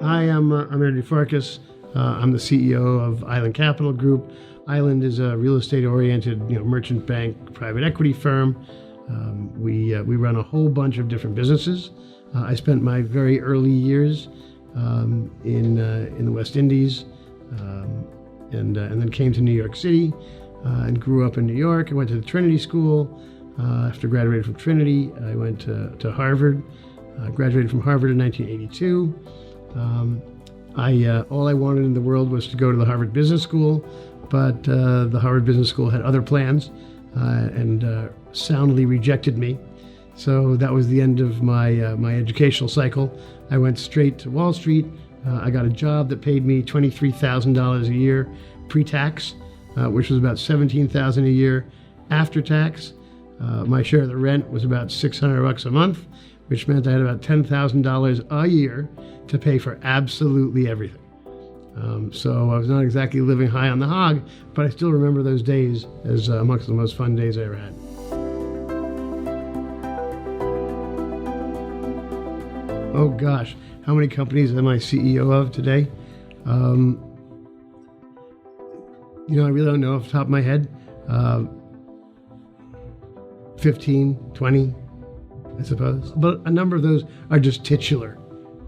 Hi, I'm Andy Farkas. I'm the CEO of Island Capital Group. Island is a real estate-oriented, merchant bank, private equity firm. We run a whole bunch of different businesses. I spent my very early years in the West Indies, and then came to New York City and grew up in New York. I went to the Trinity School. After graduating from Trinity, I went to Harvard. Graduated from Harvard in 1982. All I wanted in the world was to go to the Harvard Business School, but the Harvard Business School had other plans and soundly rejected me. So that was the end of my educational cycle. I went straight to Wall Street. I got a job that paid me $23,000 a year pre-tax, which was about $17,000 a year after tax. My share of the rent was about $600 a month, which meant I had about $10,000 a year to pay for absolutely everything. So I was not exactly living high on the hog, but I still remember those days as amongst the most fun days I ever had. Oh gosh, how many companies am I CEO of today? I really don't know off the top of my head. 15, 20, I suppose. But a number of those are just titular.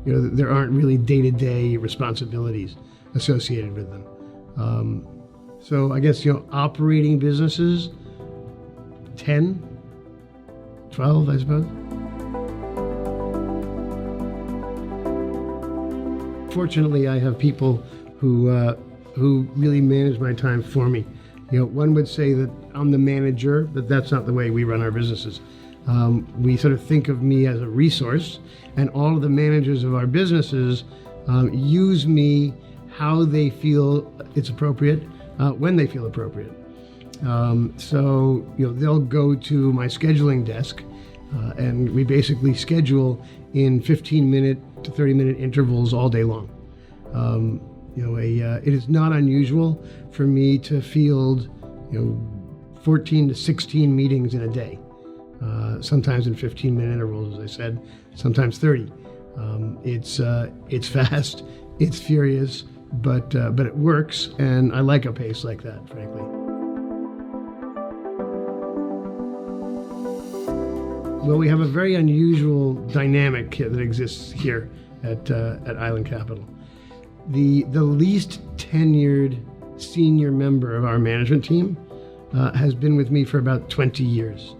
There aren't really day-to-day responsibilities associated with them. So I guess, operating businesses, 10, 12, I suppose. Fortunately, I have people who really manage my time for me. One would say that I'm the manager, but that's not the way we run our businesses. We sort of think of me as a resource, and all of the managers of our businesses use me how they feel it's appropriate, when they feel appropriate. So they'll go to my scheduling desk, and we basically schedule in 15-minute to 30-minute intervals all day long. It is not unusual for me to field 14 to 16 meetings in a day. Sometimes in 15-minute intervals, as I said, sometimes 30. It's fast, it's furious, but it works, and I like a pace like that, frankly. Well, we have a very unusual dynamic that exists here at Island Capital. The least tenured senior member of our management team has been with me for about 20 years.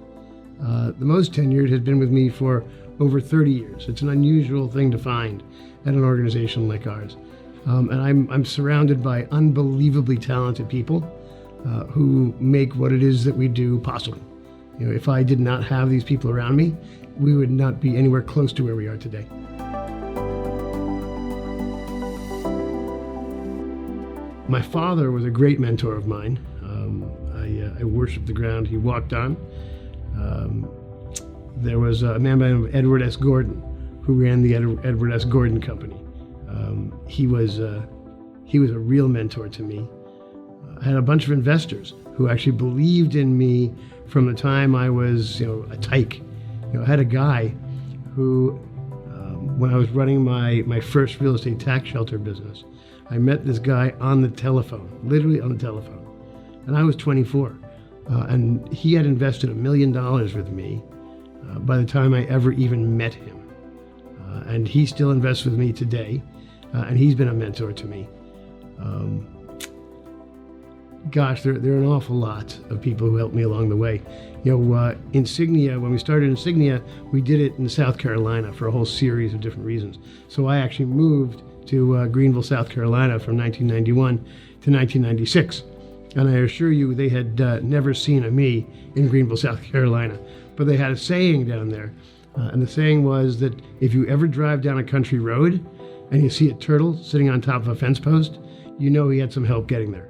The most tenured has been with me for over 30 years. It's an unusual thing to find at an organization like ours. And I'm surrounded by unbelievably talented people who make what it is that we do possible. If I did not have these people around me, we would not be anywhere close to where we are today. My father was a great mentor of mine. I worshiped the ground he walked on. There was a man by the name of Edward S. Gordon who ran the Edward S. Gordon Company. He was a real mentor to me. I had a bunch of investors who actually believed in me from the time I was, a tyke. I had a guy who, when I was running my first real estate tax shelter business, I met this guy on the telephone, literally on the telephone, and I was 24, and he had invested $1 million with me by the time I ever even met him, and he still invests with me today, and he's been a mentor to me. Gosh, there are an awful lot of people who helped me along the way. Insignia, when we started Insignia, we did it in South Carolina for a whole series of different reasons. So I actually moved to Greenville, South Carolina from 1991 to 1996. And I assure you, they had never seen a me in Greenville, South Carolina. But they had a saying down there. And the saying was that if you ever drive down a country road and you see a turtle sitting on top of a fence post, you know he had some help getting there.